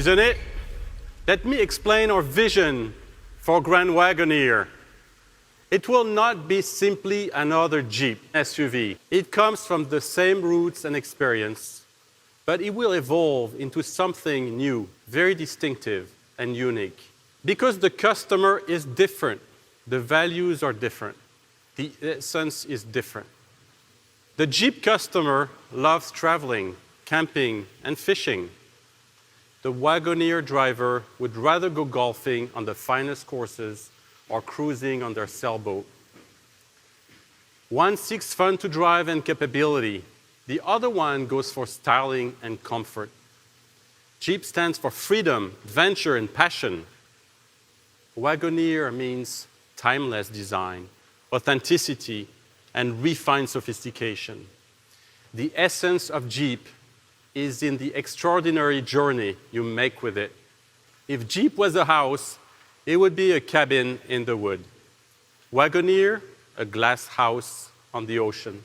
isn't it? Let me explain our vision for Grand Wagoneer. It will not be simply another Jeep SUV. It comes from the same roots and experience, but it will evolve into something new, very distinctive and unique. Because the customer is different, the values are different, the essence is different. The Jeep customer loves traveling, camping, and fishing. The Wagoneer driver would rather go golfing on the finest courses or cruising on their sailboat. One seeks fun to drive and capability. The other one goes for styling and comfort. Jeep stands for freedom, adventure, and passion. Wagoneer means timeless design, authenticity, and refined sophistication. The essence of Jeep is in the extraordinary journey you make with it. If Jeep was a house, it would be a cabin in the wood. Wagoneer, a glass house on the ocean.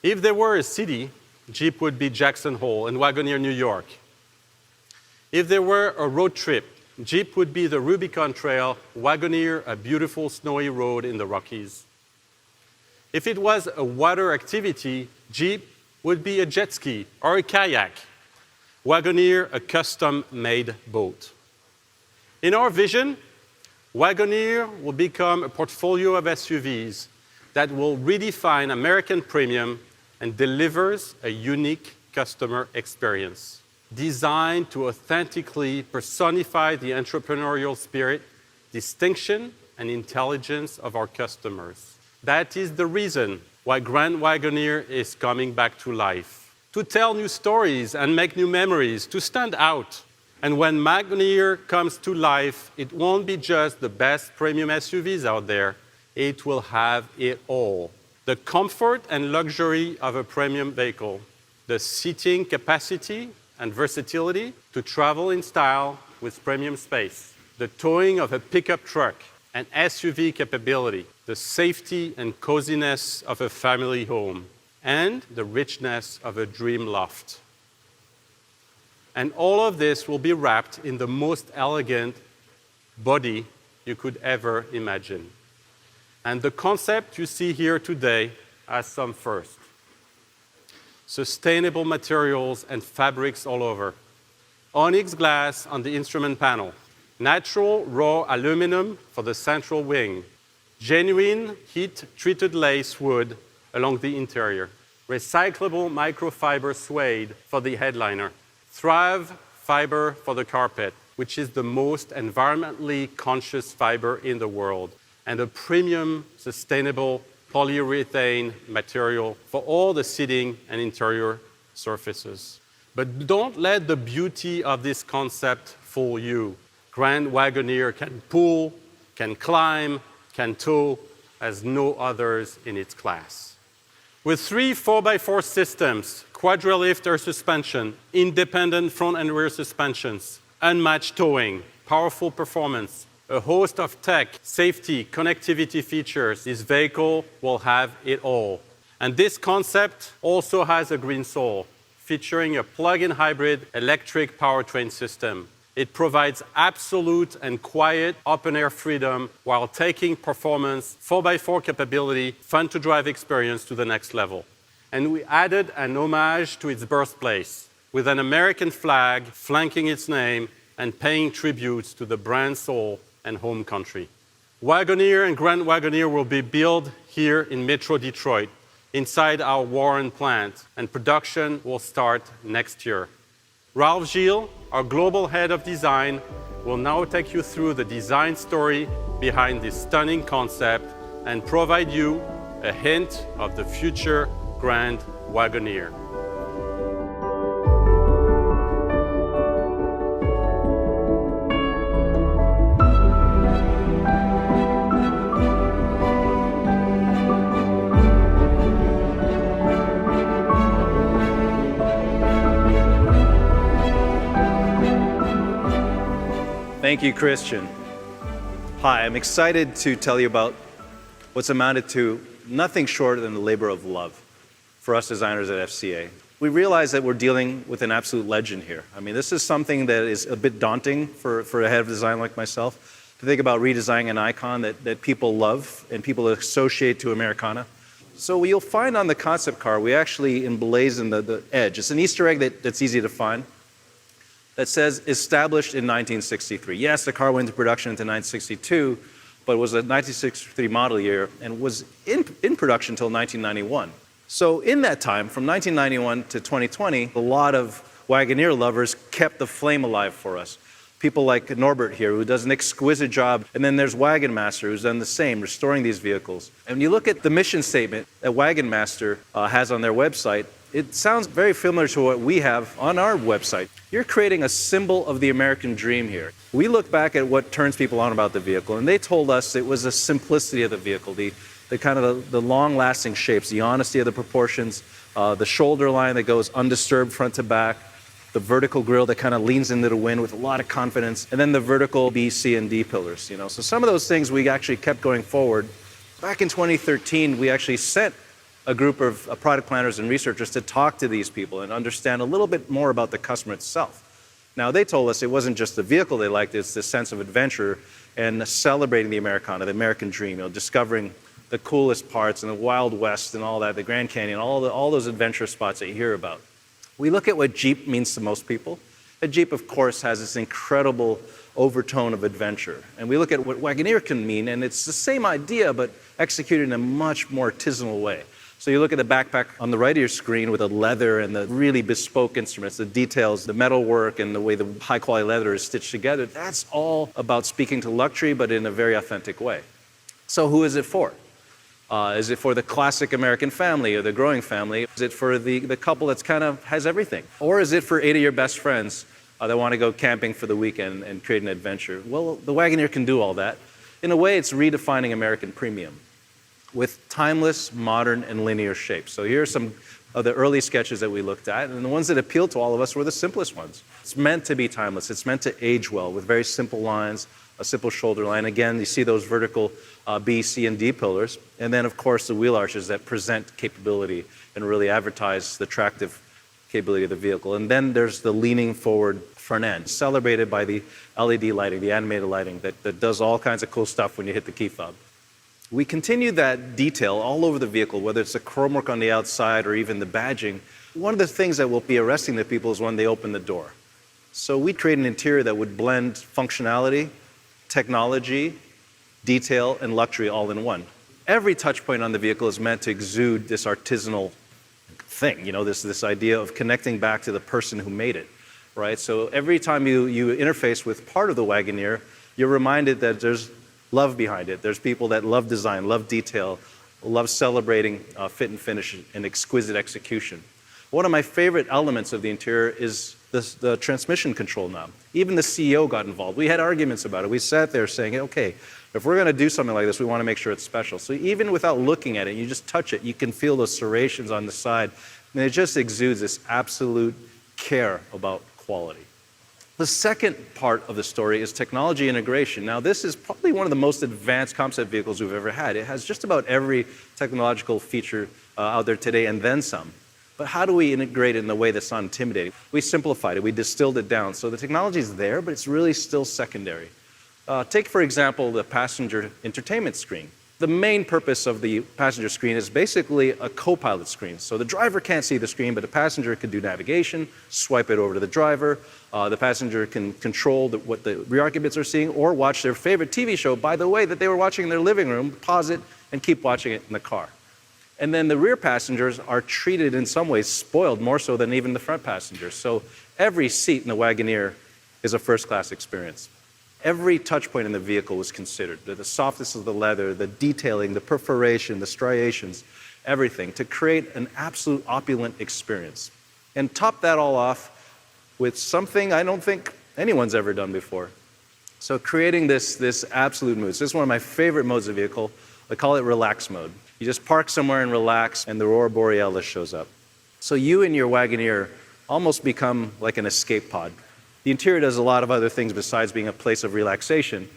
If there were a city, Jeep would be Jackson Hole and Wagoneer, New York. If there were a road trip, Jeep would be the Rubicon Trail, Wagoneer, a beautiful snowy road in the Rockies. If it was a water activity, Jeep would be a jet ski or a kayak. Wagoneer, a custom-made boat. In our vision, Wagoneer will become a portfolio of SUVs that will redefine American premium and delivers a unique customer experience, designed to authentically personify the entrepreneurial spirit, distinction, and intelligence of our customers. That is the reason why Grand Wagoneer is coming back to life. To tell new stories and make new memories, to stand out. And when Wagoneer comes to life, it won't be just the best premium SUVs out there. It will have it all. The comfort and luxury of a premium vehicle, the seating capacity and versatility to travel in style with premium space, the towing of a pickup truck and SUV capability, the safety and coziness of a family home, and the richness of a dream loft. And all of this will be wrapped in the most elegant body you could ever imagine. And the concept you see here today has some first. Sustainable materials and fabrics all over. Onyx glass on the instrument panel. Natural raw aluminum for the central wing. Genuine heat-treated lace wood along the interior. Recyclable microfiber suede for the headliner. Thrive fiber for the carpet, which is the most environmentally conscious fiber in the world, and a premium, sustainable polyurethane material for all the seating and interior surfaces. But don't let the beauty of this concept fool you. Grand Wagoneer can pull, can climb, can tow as no others in its class. With 3 4x4 systems, quadrilift air suspension, independent front and rear suspensions, unmatched towing, powerful performance, a host of tech, safety, connectivity features, this vehicle will have it all. And this concept also has a green soul, featuring a plug-in hybrid electric powertrain system. It provides absolute and quiet open-air freedom while taking performance, 4x4 capability, fun-to-drive experience to the next level. And we added an homage to its birthplace, with an American flag flanking its name and paying tributes to the brand's soul and home country. Wagoneer and Grand Wagoneer will be built here in Metro Detroit, inside our Warren plant, and production will start next year. Ralph Gilles, our global head of design, will now take you through the design story behind this stunning concept and provide you a hint of the future Grand Wagoneer. Thank you, Christian. Hi, I'm excited to tell you about what's amounted to nothing short than the labor of love for us designers at FCA. we realize that we're dealing with an absolute legend here. I mean, this is something that is a bit daunting for a head of design like myself, to think about redesigning an icon that people love and people associate to Americana. So you'll find on the concept car, we actually emblazon the edge. It's an Easter egg that's easy to find that says established in 1963. Yes, the car went into production into 1962, but it was a 1963 model year and was in production until 1991. So in that time, from 1991 to 2020, a lot of Wagoneer lovers kept the flame alive for us. People like Norbert here, who does an exquisite job, and then there's Wagon Master, who's done the same, restoring these vehicles. And when you look at the mission statement that Wagon Master has on their website, it sounds very similar to what we have on our website. You're creating a symbol of the American dream here. We look back at what turns people on about the vehicle, and they told us it was the simplicity of the vehicle, the kind of the long-lasting shapes, the honesty of the proportions, the shoulder line that goes undisturbed front to back, the vertical grille that kind of leans into the wind with a lot of confidence, and then the vertical B, C, and D pillars. So some of those things we actually kept going forward. Back in 2013, we actually sent a group of product planners and researchers to talk to these people and understand a little bit more about the customer itself. Now, they told us it wasn't just the vehicle they liked, it's the sense of adventure and celebrating the Americana, the American dream, discovering the coolest parts and the Wild West and all that, the Grand Canyon, all those adventure spots that you hear about. We look at what Jeep means to most people. A Jeep, of course, has this incredible overtone of adventure. And we look at what Wagoneer can mean, and it's the same idea, but executed in a much more artisanal way. So you look at the backpack on the right of your screen with the leather and the really bespoke instruments, the details, the metal work, and the way the high-quality leather is stitched together. That's all about speaking to luxury, but in a very authentic way. So who is it for? Is it for the classic American family or the growing family? Is it for the couple that's kind of has everything? Or is it for 8 of your best friends that want to go camping for the weekend and create an adventure? Well, the Wagoneer can do all that. In a way, it's redefining American premium with timeless, modern, and linear shapes. So here are some of the early sketches that we looked at, and the ones that appealed to all of us were the simplest ones. It's meant to be timeless. It's meant to age well with very simple lines, a simple shoulder line. Again, you see those vertical B, C, and D pillars. And then, of course, the wheel arches that present capability and really advertise the attractive capability of the vehicle. And then there's the leaning forward front end, celebrated by the LED lighting, the animated lighting that does all kinds of cool stuff when you hit the key fob. We continue that detail all over the vehicle, whether it's the chrome work on the outside or even the badging. One of the things that will be arresting to people is when they open the door. So we create an interior that would blend functionality, technology, detail, and luxury all in one. Every touch point on the vehicle is meant to exude this artisanal thing, this idea of connecting back to the person who made it, right? So every time you interface with part of the Wagoneer, you're reminded that there's love behind it. There's people that love design, love detail, love celebrating fit and finish and exquisite execution. One of my favorite elements of the interior is the transmission control knob. Even the CEO got involved. We had arguments about it. We sat there saying, okay, if we're going to do something like this, we want to make sure it's special. So even without looking at it, you just touch it, you can feel those serrations on the side. And it just exudes this absolute care about quality. The second part of the story is technology integration. Now, this is probably one of the most advanced concept vehicles we've ever had. It has just about every technological feature out there today and then some. But how do we integrate it in a way that's not intimidating? We simplified it. We distilled it down. So the technology is there, but it's really still secondary. Take, for example, the passenger entertainment screen. The main purpose of the passenger screen is basically a co-pilot screen. So the driver can't see the screen, but the passenger can do navigation, swipe it over to the driver. The passenger can control what the rear occupants are seeing or watch their favorite TV show, by the way, that they were watching in their living room, pause it, and keep watching it in the car. And then the rear passengers are treated in some ways spoiled, more so than even the front passengers. So every seat in the Wagoneer is a first-class experience. Every touch point in the vehicle was considered. The softness of the leather, the detailing, the perforation, the striations, everything, to create an absolute opulent experience. And top that all off with something I don't think anyone's ever done before. So creating this absolute mood. So this is one of my favorite modes of vehicle. I call it relax mode. You just park somewhere and relax, and the Aurora Borealis shows up. So you and your Wagoneer almost become like an escape pod. The interior does a lot of other things besides being a place of relaxation.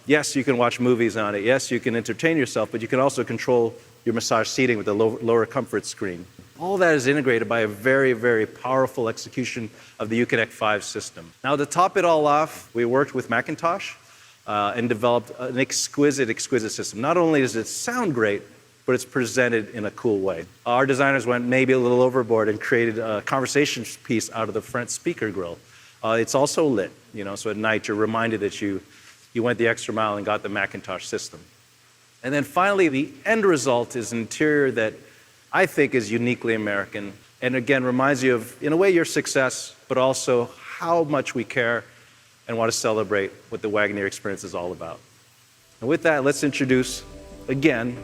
Yes, you can watch movies on it. Yes, you can entertain yourself, but you can also control your massage seating with the lower comfort screen. All that is integrated by a very, very powerful execution of the Uconnect 5 system. Now, to top it all off, we worked with Macintosh and developed an exquisite, exquisite system. Not only does it sound great, but it's presented in a cool way. Our designers went maybe a little overboard and created a conversation piece out of the front speaker grille. It's also lit, so at night you're reminded that you went the extra mile and got the Macintosh system. And then finally, the end result is an interior that I think is uniquely American, and again reminds you of, in a way, your success, but also how much we care and want to celebrate what the Wagoneer experience is all about. And with that, let's introduce, again,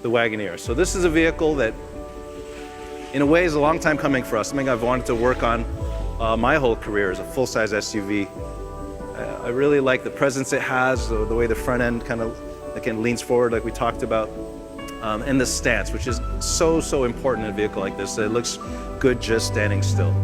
the Wagoneer. So this is a vehicle that, in a way, is a long time coming for us. Something I've wanted to work on my whole career as a full-size SUV. I really like the presence it has, the way the front end kind of, again, leans forward like we talked about, and the stance, which is so, so important in a vehicle like this. It looks good just standing still.